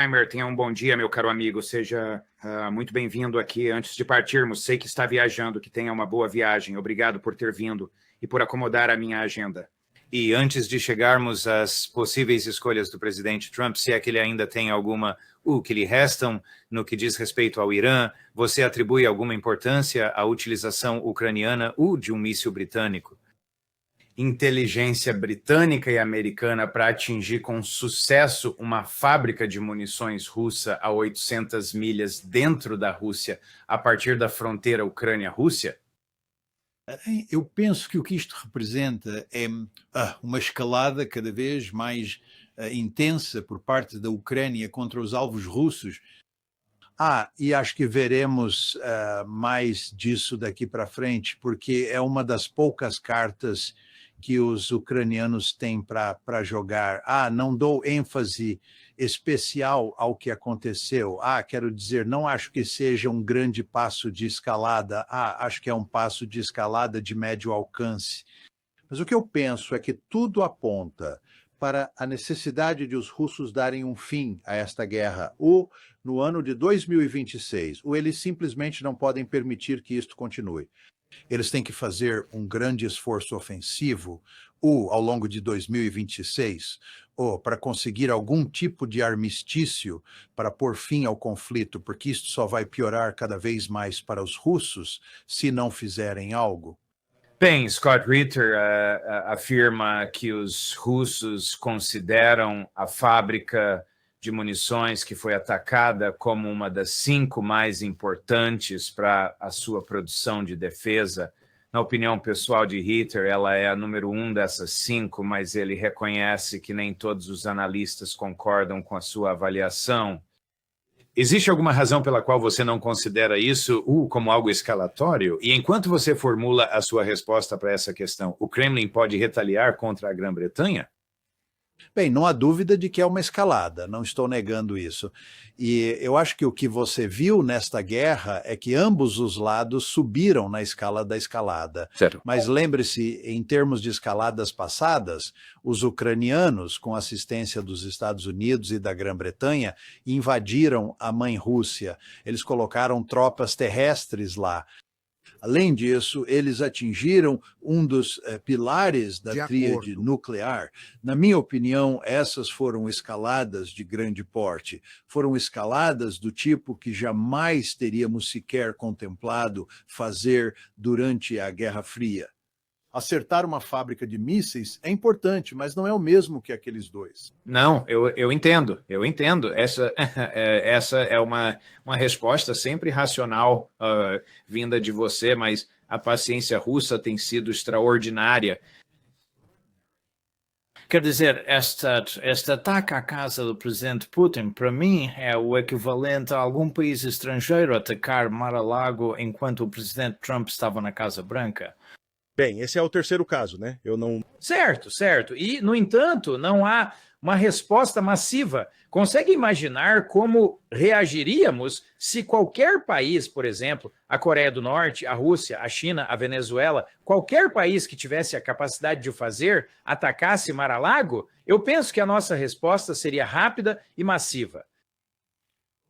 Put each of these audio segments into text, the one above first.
Heimer, tenha um bom dia, meu caro amigo. Seja muito bem-vindo aqui. Antes de partirmos, sei que está viajando, que tenha uma boa viagem. Obrigado por ter vindo e por acomodar a minha agenda. E antes de chegarmos às possíveis escolhas do presidente Trump, se é que ele ainda tem alguma que lhe restam no que diz respeito ao Irã, você atribui alguma importância à utilização ucraniana de um míssil britânico? Inteligência britânica e americana para atingir com sucesso uma fábrica de munições russa a 800 milhas dentro da Rússia, a partir da fronteira Ucrânia-Rússia? Eu penso que o que isto representa é uma escalada cada vez mais intensa por parte da Ucrânia contra os alvos russos. E acho que veremos mais disso daqui para frente, porque é uma das poucas cartas que os ucranianos têm para jogar. Não dou ênfase especial ao que aconteceu. Quero dizer, não acho que seja um grande passo de escalada. Acho que é um passo de escalada de médio alcance. Mas o que eu penso é que tudo aponta para a necessidade de os russos darem um fim a esta guerra, ou no ano de 2026, ou eles simplesmente não podem permitir que isto continue. Eles têm que fazer um grande esforço ofensivo, ou ao longo de 2026, ou para conseguir algum tipo de armistício para pôr fim ao conflito, porque isto só vai piorar cada vez mais para os russos se não fizerem algo. Bem, Scott Ritter afirma que os russos consideram a fábrica de munições que foi atacada como uma das 5 mais importantes para a sua produção de defesa. Na opinião pessoal de Ritter, ela é a número 1 dessas 5, mas ele reconhece que nem todos os analistas concordam com a sua avaliação. Existe alguma razão pela qual você não considera isso como algo escalatório? E enquanto você formula a sua resposta para essa questão, o Kremlin pode retaliar contra a Grã-Bretanha? Bem, não há dúvida de que é uma escalada, não estou negando isso. E eu acho que o que você viu nesta guerra é que ambos os lados subiram na escala da escalada. Certo. Mas lembre-se, em termos de escaladas passadas, os ucranianos, com assistência dos Estados Unidos e da Grã-Bretanha, invadiram a mãe Rússia. Eles colocaram tropas terrestres lá. Além disso, eles atingiram um dos pilares da tríade nuclear. Na minha opinião, essas foram escaladas de grande porte. Foram escaladas do tipo que jamais teríamos sequer contemplado fazer durante a Guerra Fria. Acertar uma fábrica de mísseis é importante, mas não é o mesmo que aqueles dois. Não, eu entendo. Essa é uma resposta sempre racional vinda de você, mas a paciência russa tem sido extraordinária. Quer dizer, este ataque à casa do presidente Putin, para mim, é o equivalente a algum país estrangeiro atacar Mar-a-Lago enquanto o presidente Trump estava na Casa Branca. Bem, esse é o terceiro caso, né? Eu não... Certo. E, no entanto, não há uma resposta massiva. Consegue imaginar como reagiríamos se qualquer país, por exemplo, a Coreia do Norte, a Rússia, a China, a Venezuela, qualquer país que tivesse a capacidade de o fazer, atacasse Mar-a-Lago? Eu penso que a nossa resposta seria rápida e massiva.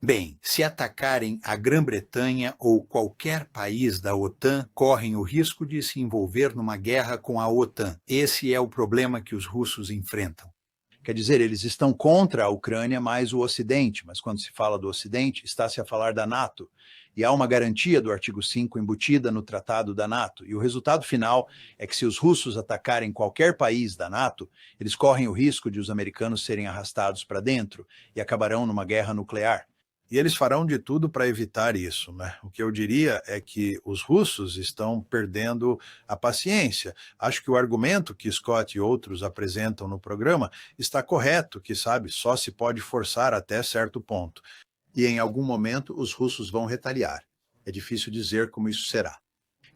Bem, se atacarem a Grã-Bretanha ou qualquer país da OTAN, correm o risco de se envolver numa guerra com a OTAN. Esse é o problema que os russos enfrentam. Quer dizer, eles estão contra a Ucrânia mais o Ocidente, mas quando se fala do Ocidente, está-se a falar da NATO. E há uma garantia do artigo 5 embutida no tratado da NATO. E o resultado final é que se os russos atacarem qualquer país da NATO, eles correm o risco de os americanos serem arrastados para dentro e acabarão numa guerra nuclear. E eles farão de tudo para evitar isso, né? O que eu diria é que os russos estão perdendo a paciência. Acho que o argumento que Scott e outros apresentam no programa está correto, que, só se pode forçar até certo ponto. E em algum momento os russos vão retaliar. É difícil dizer como isso será.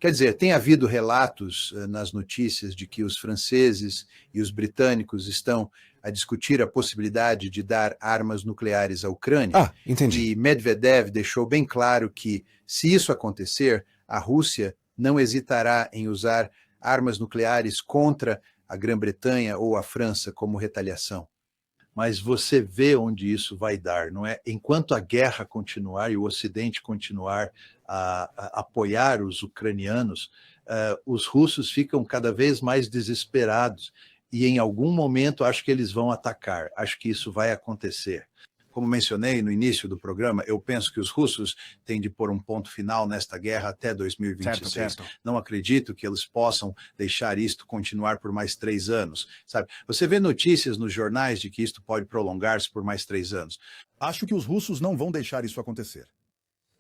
Quer dizer, tem havido relatos nas notícias de que os franceses e os britânicos estão a discutir a possibilidade de dar armas nucleares à Ucrânia. Entendi. E Medvedev deixou bem claro que, se isso acontecer, a Rússia não hesitará em usar armas nucleares contra a Grã-Bretanha ou a França como retaliação. mas você vê onde isso vai dar, não é? Enquanto a guerra continuar e o Ocidente continuar a apoiar os ucranianos, os russos ficam cada vez mais desesperados e em algum momento acho que eles vão atacar, acho que isso vai acontecer. Como mencionei no início do programa, eu penso que os russos têm de pôr um ponto final nesta guerra até 2026. Certo. Não acredito que eles possam deixar isto continuar por mais 3 anos, sabe? Você vê notícias nos jornais de que isto pode prolongar-se por mais 3 anos. Acho que os russos não vão deixar isso acontecer.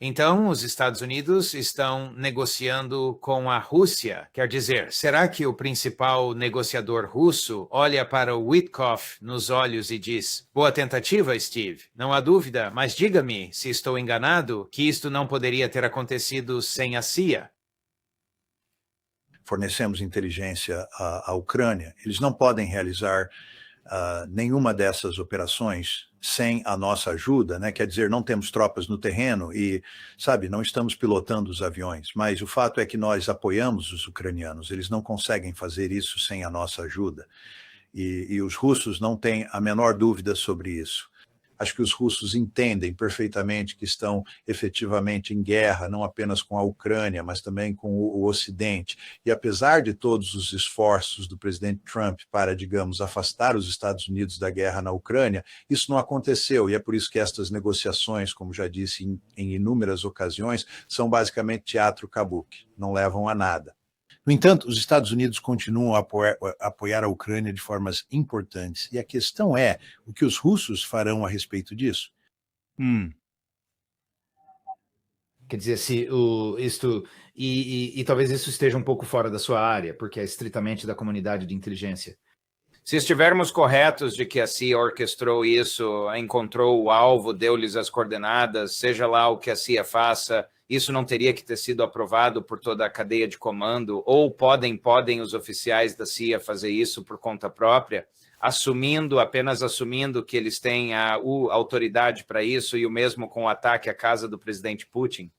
Então, os Estados Unidos estão negociando com a Rússia. Quer dizer, será que o principal negociador russo olha para o Witkoff nos olhos e diz: boa tentativa, Steve, não há dúvida, mas diga-me, se estou enganado, que isto não poderia ter acontecido sem a CIA? Fornecemos inteligência à Ucrânia. Eles não podem realizar nenhuma dessas operações sem a nossa ajuda, né? Quer dizer, não temos tropas no terreno e, sabe, não estamos pilotando os aviões, mas o fato é que nós apoiamos os ucranianos, eles não conseguem fazer isso sem a nossa ajuda. E os russos não têm a menor dúvida sobre isso. Acho que os russos entendem perfeitamente que estão efetivamente em guerra, não apenas com a Ucrânia, mas também com o Ocidente. E apesar de todos os esforços do presidente Trump para, digamos, afastar os Estados Unidos da guerra na Ucrânia, isso não aconteceu. E é por isso que estas negociações, como já disse em inúmeras ocasiões, são basicamente teatro kabuki, não levam a nada. No entanto, os Estados Unidos continuam a apoiar a Ucrânia de formas importantes. E a questão é, o que os russos farão a respeito disso? Quer dizer, se isto e talvez isso esteja um pouco fora da sua área, porque é estritamente da comunidade de inteligência. Se estivermos corretos de que a CIA orquestrou isso, encontrou o alvo, deu-lhes as coordenadas, seja lá o que a CIA faça, isso não teria que ter sido aprovado por toda a cadeia de comando? Ou podem os oficiais da CIA fazer isso por conta própria, apenas assumindo que eles têm a autoridade para isso, e o mesmo com o ataque à casa do presidente Putin?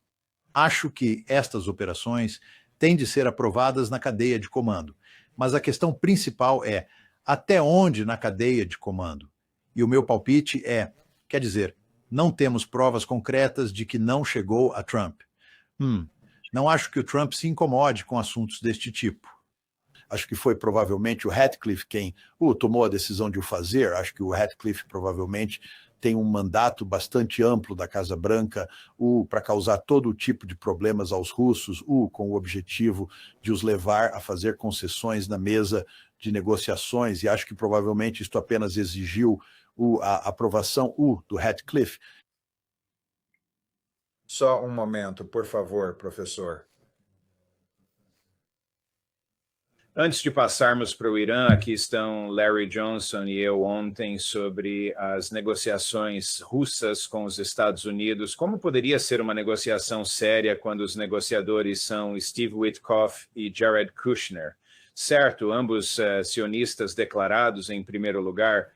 Acho que estas operações têm de ser aprovadas na cadeia de comando, mas a questão principal é até onde na cadeia de comando? E o meu palpite é, quer dizer, não temos provas concretas de que não chegou a Trump. Não acho que o Trump se incomode com assuntos deste tipo. Acho que foi provavelmente o Ratcliffe quem tomou a decisão de o fazer. Acho que o Ratcliffe provavelmente tem um mandato bastante amplo da Casa Branca para causar todo tipo de problemas aos russos, com o objetivo de os levar a fazer concessões na mesa de negociações, e acho que provavelmente isto apenas exigiu a aprovação do Ratcliffe. Só um momento, por favor, professor. Antes de passarmos para o Irã, aqui estão Larry Johnson e eu ontem sobre as negociações russas com os Estados Unidos. Como poderia ser uma negociação séria quando os negociadores são Steve Witkoff e Jared Kushner? Certo, ambos sionistas declarados em primeiro lugar.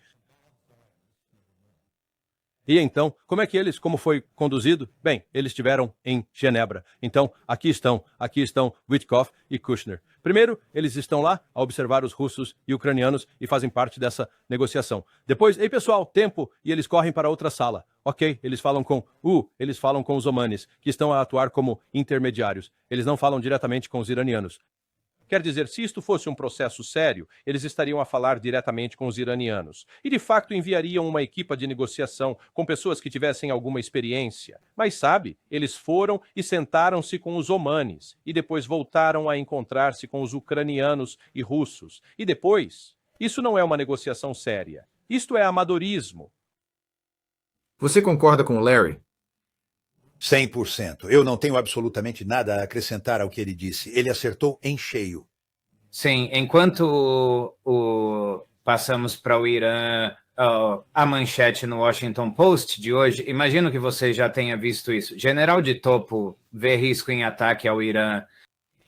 E então, como foi conduzido? Bem, eles estiveram em Genebra. Então, aqui estão Witkoff e Kushner. Primeiro, eles estão lá a observar os russos e ucranianos e fazem parte dessa negociação. Depois, ei pessoal, tempo, e eles correm para outra sala. Ok, eles falam com os omanes, que estão a atuar como intermediários. Eles não falam diretamente com os iranianos. Quer dizer, se isto fosse um processo sério, eles estariam a falar diretamente com os iranianos. E, de fato, enviariam uma equipa de negociação com pessoas que tivessem alguma experiência. Mas, sabe, eles foram e sentaram-se com os omanes. E depois voltaram a encontrar-se com os ucranianos e russos. E depois, isso não é uma negociação séria. Isto é amadorismo. Você concorda com o Larry? 100%. Eu não tenho absolutamente nada a acrescentar ao que ele disse. Ele acertou em cheio. Sim, enquanto passamos para o Irã, a manchete no Washington Post de hoje, imagino que você já tenha visto isso. General de topo vê risco em ataque ao Irã.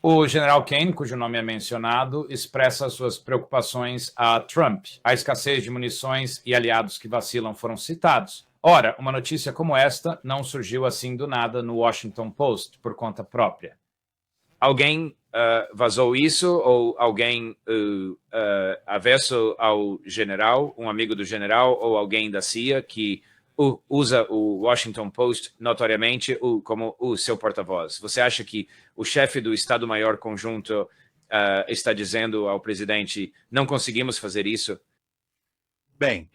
O general Kane, cujo nome é mencionado, expressa suas preocupações a Trump. A escassez de munições e aliados que vacilam foram citados. Ora, uma notícia como esta não surgiu assim do nada no Washington Post, por conta própria. Alguém vazou isso, ou alguém avesso ao general, um amigo do general, ou alguém da CIA que usa o Washington Post notoriamente como o seu porta-voz? Você acha que o chefe do Estado-Maior Conjunto está dizendo ao presidente: não conseguimos fazer isso? Bem,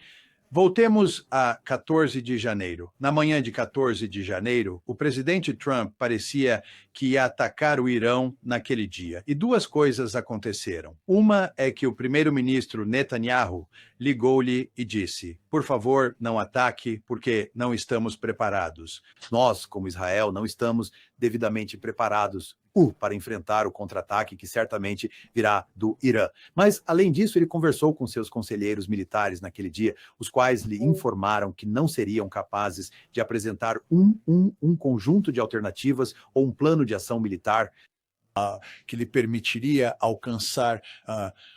voltemos a 14 de janeiro. Na manhã de 14 de janeiro, o presidente Trump parecia que ia atacar o Irão naquele dia. E duas coisas aconteceram. Uma é que o primeiro-ministro Netanyahu ligou-lhe e disse: por favor, não ataque, porque não estamos preparados. Nós, como Israel, não estamos devidamente preparados para enfrentar o contra-ataque que certamente virá do Irã. Mas, além disso, ele conversou com seus conselheiros militares naquele dia, os quais lhe informaram que não seriam capazes de apresentar um conjunto de alternativas ou um plano de ação militar que lhe permitiria alcançar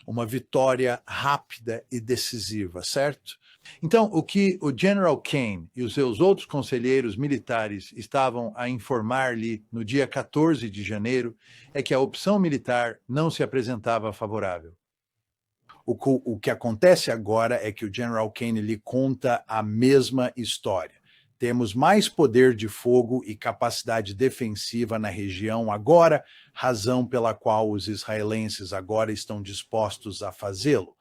uma vitória rápida e decisiva, certo? Então, o que o General Kane e os seus outros conselheiros militares estavam a informar-lhe no dia 14 de janeiro é que a opção militar não se apresentava favorável. O que acontece agora é que o General Kane lhe conta a mesma história. Temos mais poder de fogo e capacidade defensiva na região agora, razão pela qual os israelenses agora estão dispostos a fazê-lo.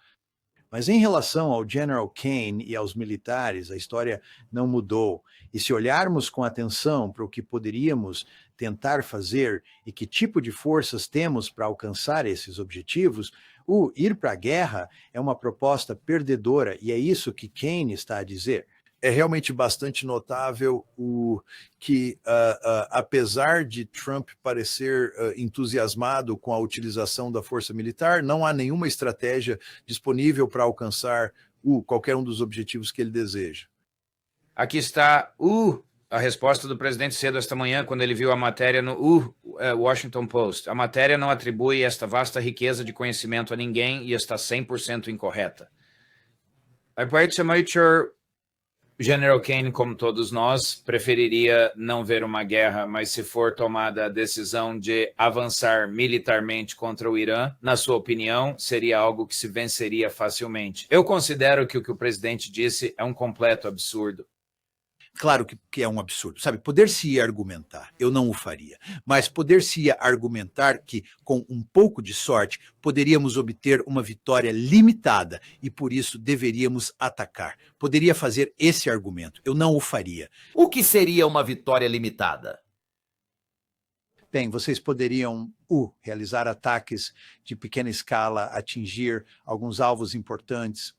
Mas em relação ao General Kane e aos militares, a história não mudou. E se olharmos com atenção para o que poderíamos tentar fazer e que tipo de forças temos para alcançar esses objetivos, o ir para a guerra é uma proposta perdedora, e é isso que Kane está a dizer. É realmente bastante notável que, apesar de Trump parecer entusiasmado com a utilização da força militar, não há nenhuma estratégia disponível para alcançar qualquer um dos objetivos que ele deseja. Aqui está a resposta do presidente cedo esta manhã, quando ele viu a matéria no Washington Post. A matéria não atribui esta vasta riqueza de conhecimento a ninguém e está 100% incorreta. A parte major, General Kane, como todos nós, preferiria não ver uma guerra, mas se for tomada a decisão de avançar militarmente contra o Irã, na sua opinião, seria algo que se venceria facilmente. Eu considero que o que o presidente disse é um completo absurdo. Claro que é um absurdo, sabe? Poder-se-ia argumentar, eu não o faria, mas poder-se-ia argumentar que, com um pouco de sorte, poderíamos obter uma vitória limitada e, por isso, deveríamos atacar. Poderia fazer esse argumento, eu não o faria. O que seria uma vitória limitada? Bem, vocês poderiam realizar ataques de pequena escala, atingir alguns alvos importantes,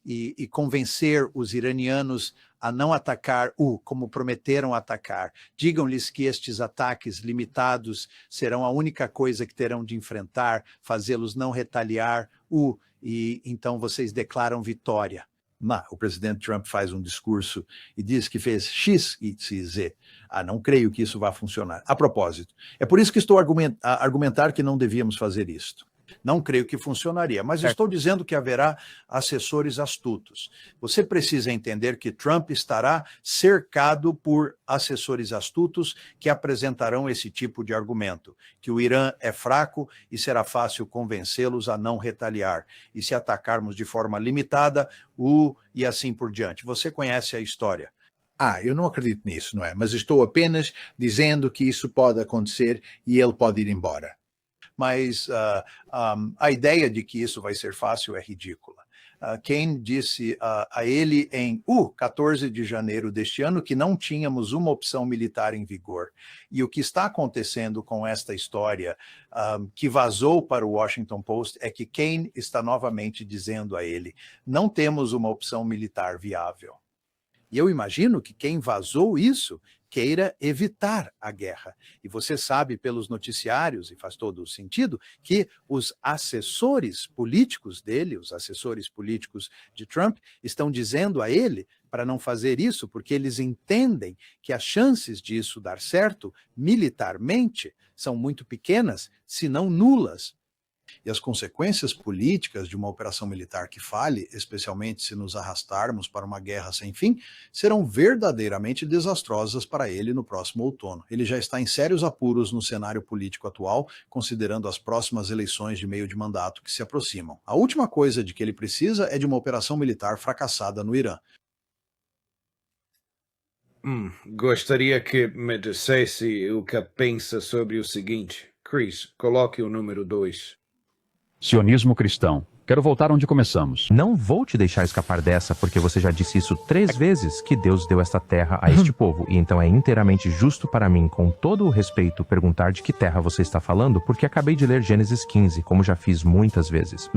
e convencer os iranianos a não atacar como prometeram atacar. Digam-lhes que estes ataques limitados serão a única coisa que terão de enfrentar, fazê-los não retaliar, e então vocês declaram vitória. O presidente Trump faz um discurso e diz que fez X e Z. Não creio que isso vá funcionar. A propósito, é por isso que estou a argumentar que não devíamos fazer isto. Não creio que funcionaria, mas estou dizendo que haverá assessores astutos. Você precisa entender que Trump estará cercado por assessores astutos que apresentarão esse tipo de argumento, que o Irã é fraco e será fácil convencê-los a não retaliar, e se atacarmos de forma limitada, e assim por diante. Você conhece a história. Eu não acredito nisso, não é? Mas estou apenas dizendo que isso pode acontecer e ele pode ir embora. Mas a ideia de que isso vai ser fácil é ridícula. Kane disse a ele em 14 de janeiro deste ano que não tínhamos uma opção militar em vigor. E o que está acontecendo com esta história que vazou para o Washington Post é que Kane está novamente dizendo a ele: não temos uma opção militar viável. E eu imagino que quem vazou isso queira evitar a guerra. E você sabe pelos noticiários, e faz todo o sentido, que os assessores políticos dele, os assessores políticos de Trump, estão dizendo a ele para não fazer isso, porque eles entendem que as chances disso dar certo militarmente são muito pequenas, se não nulas. E as consequências políticas de uma operação militar que falhe, especialmente se nos arrastarmos para uma guerra sem fim, serão verdadeiramente desastrosas para ele no próximo outono. Ele já está em sérios apuros no cenário político atual, considerando as próximas eleições de meio de mandato que se aproximam. A última coisa de que ele precisa é de uma operação militar fracassada no Irã. Gostaria que me dissesse o que pensa sobre o seguinte. Chris, coloque o número 2. Sionismo cristão. Quero voltar onde começamos. Não vou te deixar escapar dessa, porque você já disse isso 3 vezes, que Deus deu esta terra a este povo. E então é inteiramente justo para mim, com todo o respeito, perguntar de que terra você está falando, porque acabei de ler Gênesis 15, como já fiz muitas vezes.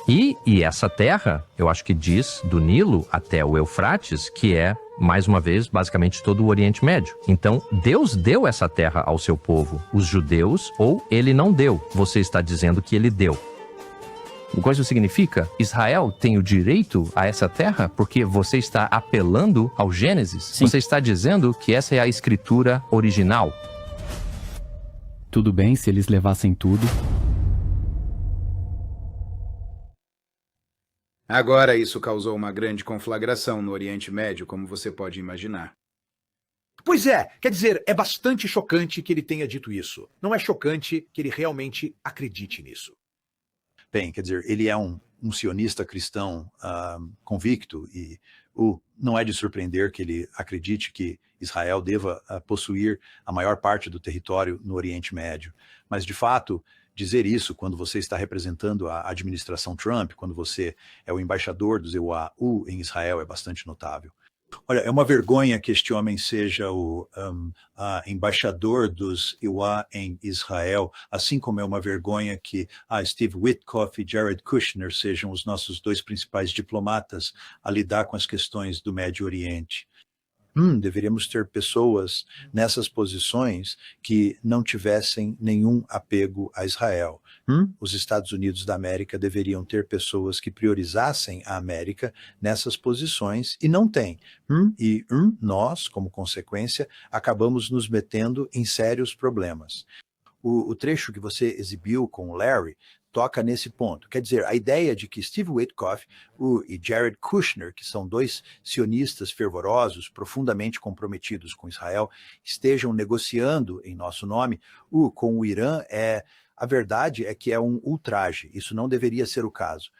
E essa terra, eu acho que diz do Nilo até o Eufrates, que é, mais uma vez, basicamente todo o Oriente Médio. Então, Deus deu essa terra ao seu povo, os judeus, ou ele não deu. Você está dizendo que ele deu. O que isso significa? Israel tem o direito a essa terra porque você está apelando ao Gênesis? Sim. Você está dizendo que essa é a escritura original? Tudo bem se eles levassem tudo. Agora, isso causou uma grande conflagração no Oriente Médio, como você pode imaginar. Pois é, quer dizer, é bastante chocante que ele tenha dito isso. Não é chocante que ele realmente acredite nisso. Bem, quer dizer, ele é um sionista cristão convicto e não é de surpreender que ele acredite que Israel deva possuir a maior parte do território no Oriente Médio. Mas, de fato, dizer isso quando você está representando a administração Trump, quando você é o embaixador dos EUA-U em Israel, é bastante notável. Olha, é uma vergonha que este homem seja o embaixador dos EUA em Israel, assim como é uma vergonha que Steve Witkoff e Jared Kushner sejam os nossos 2 principais diplomatas a lidar com as questões do Médio Oriente. Deveríamos ter pessoas nessas posições que não tivessem nenhum apego a Israel. Os Estados Unidos da América deveriam ter pessoas que priorizassem a América nessas posições e não tem. Nós, como consequência, acabamos nos metendo em sérios problemas. O trecho que você exibiu com o Larry toca nesse ponto. Quer dizer, a ideia de que Steve Witkoff e Jared Kushner, que são 2 sionistas fervorosos, profundamente comprometidos com Israel, estejam negociando em nosso nome com o Irã, a verdade é que é um ultraje. Isso não deveria ser o caso.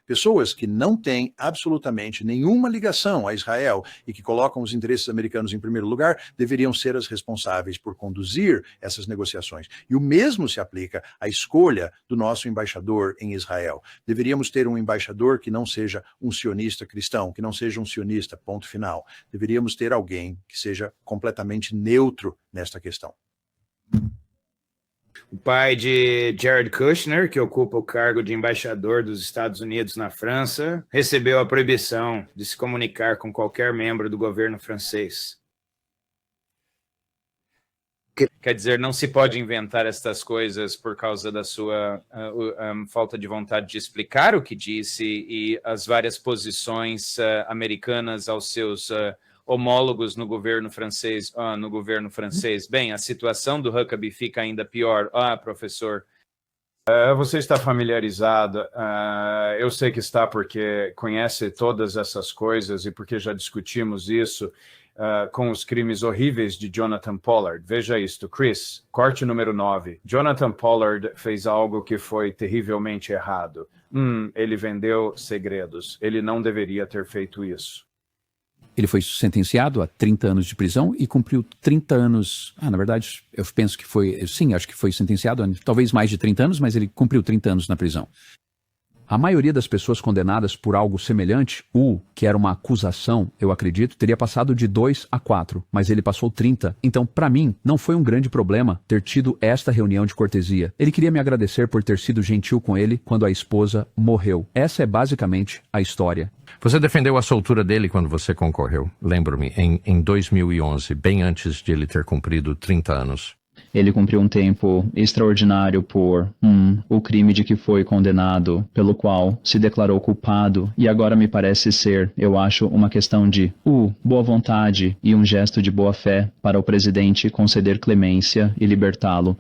Pessoas que não têm absolutamente nenhuma ligação a Israel e que colocam os interesses americanos em primeiro lugar, deveriam ser as responsáveis por conduzir essas negociações. E o mesmo se aplica à escolha do nosso embaixador em Israel. Deveríamos ter um embaixador que não seja um sionista cristão, que não seja um sionista, ponto final. Deveríamos ter alguém que seja completamente neutro nesta questão. O pai de Jared Kushner, que ocupa o cargo de embaixador dos Estados Unidos na França, recebeu a proibição de se comunicar com qualquer membro do governo francês. Quer dizer, não se pode inventar estas coisas por causa da sua falta de vontade de explicar o que disse e as várias posições americanas aos seus homólogos no governo francês. Bem, a situação do Huckabee fica ainda pior. Professor, você está familiarizado, eu sei que está porque conhece todas essas coisas e porque já discutimos isso com os crimes horríveis de Jonathan Pollard. Veja isto, Chris, corte número 9. Jonathan Pollard fez algo que foi terrivelmente errado. Ele vendeu segredos. Ele não deveria ter feito isso. Ele foi sentenciado a 30 anos de prisão e cumpriu 30 anos... na verdade, eu penso que foi... Sim, acho que foi sentenciado a talvez mais de 30 anos, mas ele cumpriu 30 anos na prisão. A maioria das pessoas condenadas por algo semelhante, que era uma acusação, eu acredito, teria passado de 2 a 4, mas ele passou 30. Então, para mim, não foi um grande problema ter tido esta reunião de cortesia. Ele queria me agradecer por ter sido gentil com ele quando a esposa morreu. Essa é basicamente a história. Você defendeu a soltura dele quando você concorreu, lembro-me, em 2011, bem antes de ele ter cumprido 30 anos. Ele cumpriu um tempo extraordinário por o crime de que foi condenado, pelo qual se declarou culpado, e agora me parece ser, eu acho, uma questão de boa vontade e um gesto de boa fé para o presidente conceder clemência e libertá-lo.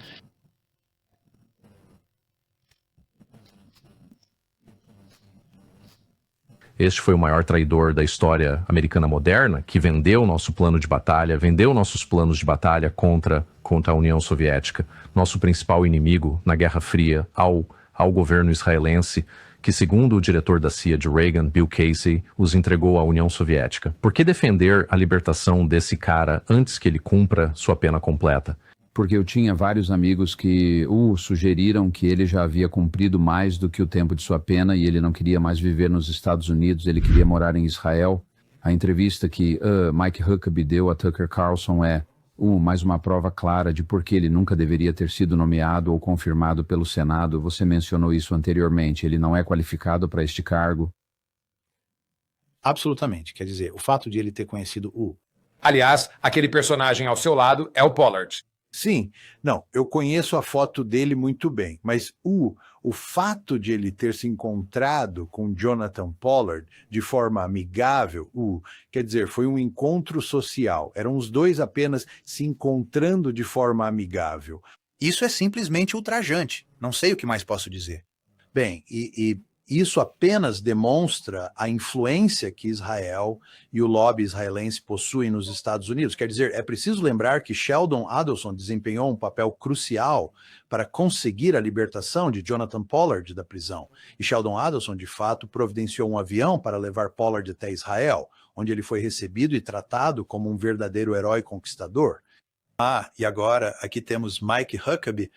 Este foi o maior traidor da história americana moderna, que vendeu nosso plano de batalha, vendeu nossos planos de batalha contra a União Soviética, nosso principal inimigo na Guerra Fria, ao governo israelense, que, segundo o diretor da CIA de Reagan, Bill Casey, os entregou à União Soviética. Por que defender a libertação desse cara antes que ele cumpra sua pena completa? Porque eu tinha vários amigos que sugeriram que ele já havia cumprido mais do que o tempo de sua pena e ele não queria mais viver nos Estados Unidos, ele queria morar em Israel. A entrevista que Mike Huckabee deu a Tucker Carlson é mais uma prova clara de por que ele nunca deveria ter sido nomeado ou confirmado pelo Senado. Você mencionou isso anteriormente, ele não é qualificado para este cargo. Absolutamente. Quer dizer, o fato de ele ter conhecido Aliás, aquele personagem ao seu lado é o Pollard. Sim, não, eu conheço a foto dele muito bem, mas o fato de ele ter se encontrado com Jonathan Pollard de forma amigável, quer dizer, foi um encontro social, eram os dois apenas se encontrando de forma amigável. Isso é simplesmente ultrajante, não sei o que mais posso dizer. Bem, e isso apenas demonstra a influência que Israel e o lobby israelense possuem nos Estados Unidos. Quer dizer, é preciso lembrar que Sheldon Adelson desempenhou um papel crucial para conseguir a libertação de Jonathan Pollard da prisão. E Sheldon Adelson, de fato, providenciou um avião para levar Pollard até Israel, onde ele foi recebido e tratado como um verdadeiro herói conquistador. E agora aqui temos Mike Huckabee,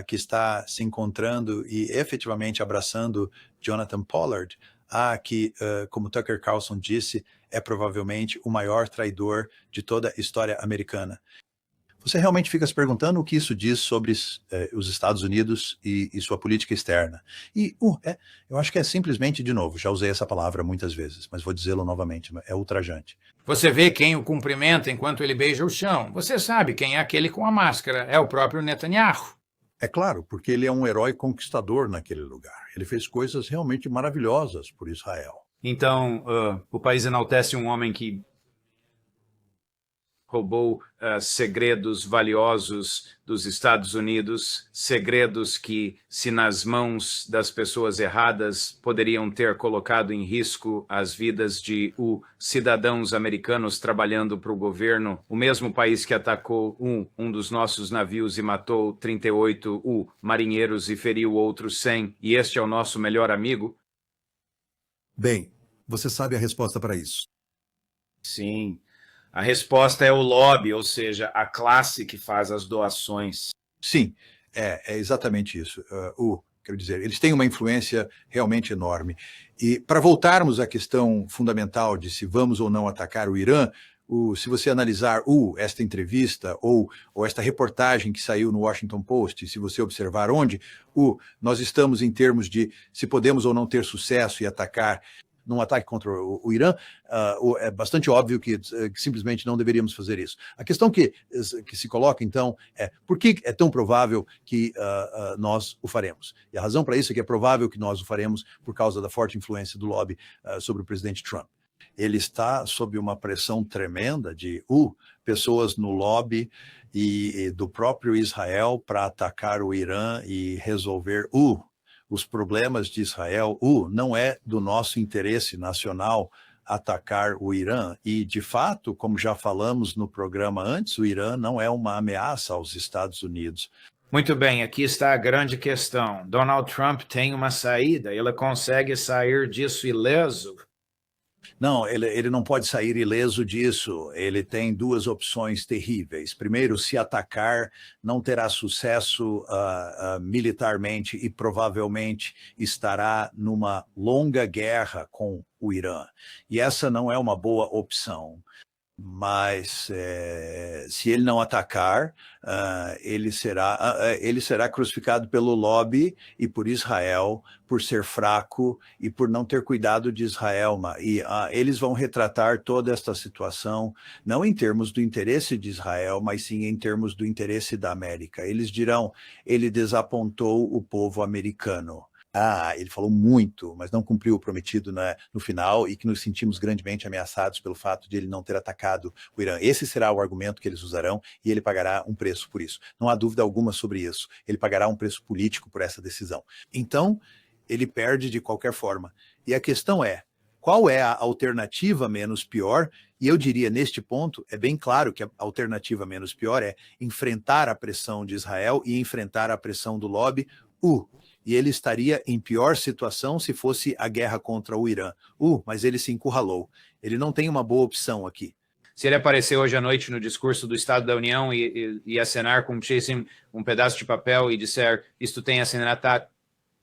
que está se encontrando e efetivamente abraçando Jonathan Pollard, que, como Tucker Carlson disse, é provavelmente o maior traidor de toda a história americana. Você realmente fica se perguntando o que isso diz sobre os Estados Unidos e sua política externa. E eu acho que é simplesmente, de novo, já usei essa palavra muitas vezes, mas vou dizê-lo novamente, é ultrajante. Você vê quem o cumprimenta enquanto ele beija o chão. Você sabe quem é aquele com a máscara. É o próprio Netanyahu. É claro, porque ele é um herói conquistador naquele lugar. Ele fez coisas realmente maravilhosas por Israel. Então, o país enaltece um homem que roubou segredos valiosos dos Estados Unidos, segredos que, se nas mãos das pessoas erradas, poderiam ter colocado em risco as vidas de cidadãos americanos trabalhando para o governo, o mesmo país que atacou um dos nossos navios e matou 38 marinheiros e feriu outros 100, e este é o nosso melhor amigo? Bem, você sabe a resposta para isso. Sim. A resposta é o lobby, ou seja, a classe que faz as doações. Sim, é exatamente isso. Quero dizer, eles têm uma influência realmente enorme. E para voltarmos à questão fundamental de se vamos ou não atacar o Irã, se você analisar esta entrevista ou esta reportagem que saiu no Washington Post, se você observar onde nós estamos em termos de se podemos ou não ter sucesso e atacar num ataque contra o Irã, é bastante óbvio que simplesmente não deveríamos fazer isso. A questão que se coloca, então, é por que é tão provável que nós o faremos? E a razão para isso é que é provável que nós o faremos por causa da forte influência do lobby sobre o presidente Trump. Ele está sob uma pressão tremenda de pessoas no lobby e do próprio Israel para atacar o Irã e resolver os problemas de Israel. Não é do nosso interesse nacional atacar o Irã. E, de fato, como já falamos no programa antes, o Irã não é uma ameaça aos Estados Unidos. Muito bem, aqui está a grande questão. Donald Trump tem uma saída, ele consegue sair disso ileso? Não, ele não pode sair ileso disso. Ele tem duas opções terríveis. Primeiro, se atacar, não terá sucesso militarmente e provavelmente estará numa longa guerra com o Irã. E essa não é uma boa opção. Mas se ele não atacar, ele será crucificado pelo lobby e por Israel, por ser fraco e por não ter cuidado de Israel. E eles vão retratar toda esta situação, não em termos do interesse de Israel, mas sim em termos do interesse da América. Eles dirão, ele desapontou o povo americano. Ele falou muito, mas não cumpriu o prometido no final e que nos sentimos grandemente ameaçados pelo fato de ele não ter atacado o Irã. Esse será o argumento que eles usarão e ele pagará um preço por isso. Não há dúvida alguma sobre isso. Ele pagará um preço político por essa decisão. Então, ele perde de qualquer forma. E a questão é, qual é a alternativa menos pior? E eu diria, neste ponto, é bem claro que a alternativa menos pior é enfrentar a pressão de Israel e enfrentar a pressão do lobby. E ele estaria em pior situação se fosse a guerra contra o Irã. Mas ele se encurralou. Ele não tem uma boa opção aqui. Se ele aparecer hoje à noite no discurso do Estado da União e acenar com um pedaço de papel e disser isto tem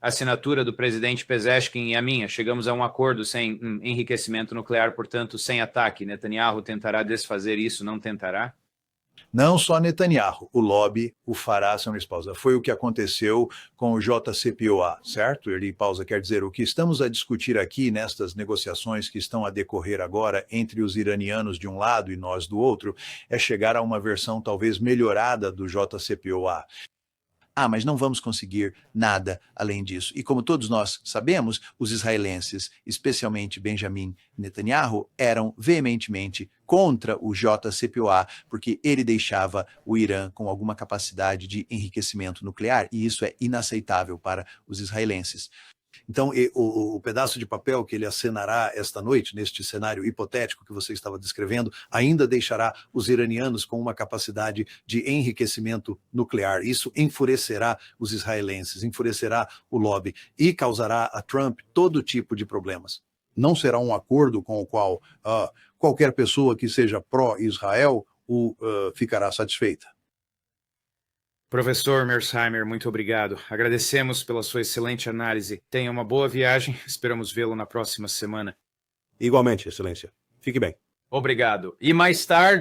assinatura do presidente Pezeshkian e a minha, chegamos a um acordo sem enriquecimento nuclear, portanto, sem ataque, Netanyahu tentará desfazer isso, não tentará? Não só Netanyahu, o lobby o fará, senhor esposa. Foi o que aconteceu com o JCPOA, certo? Erli Pausa quer dizer, o que estamos a discutir aqui nestas negociações que estão a decorrer agora entre os iranianos de um lado e nós do outro, é chegar a uma versão talvez melhorada do JCPOA. Mas não vamos conseguir nada além disso. E como todos nós sabemos, os israelenses, especialmente Benjamin Netanyahu, eram veementemente contra o JCPOA, porque ele deixava o Irã com alguma capacidade de enriquecimento nuclear, e isso é inaceitável para os israelenses. Então, o pedaço de papel que ele acenará esta noite, neste cenário hipotético que você estava descrevendo, ainda deixará os iranianos com uma capacidade de enriquecimento nuclear. Isso enfurecerá os israelenses, enfurecerá o lobby e causará a Trump todo tipo de problemas. Não será um acordo com o qual qualquer pessoa que seja pró-Israel ficará satisfeita. Professor Mearsheimer, muito obrigado. Agradecemos pela sua excelente análise. Tenha uma boa viagem. Esperamos vê-lo na próxima semana. Igualmente, Excelência. Fique bem. Obrigado. E mais tarde...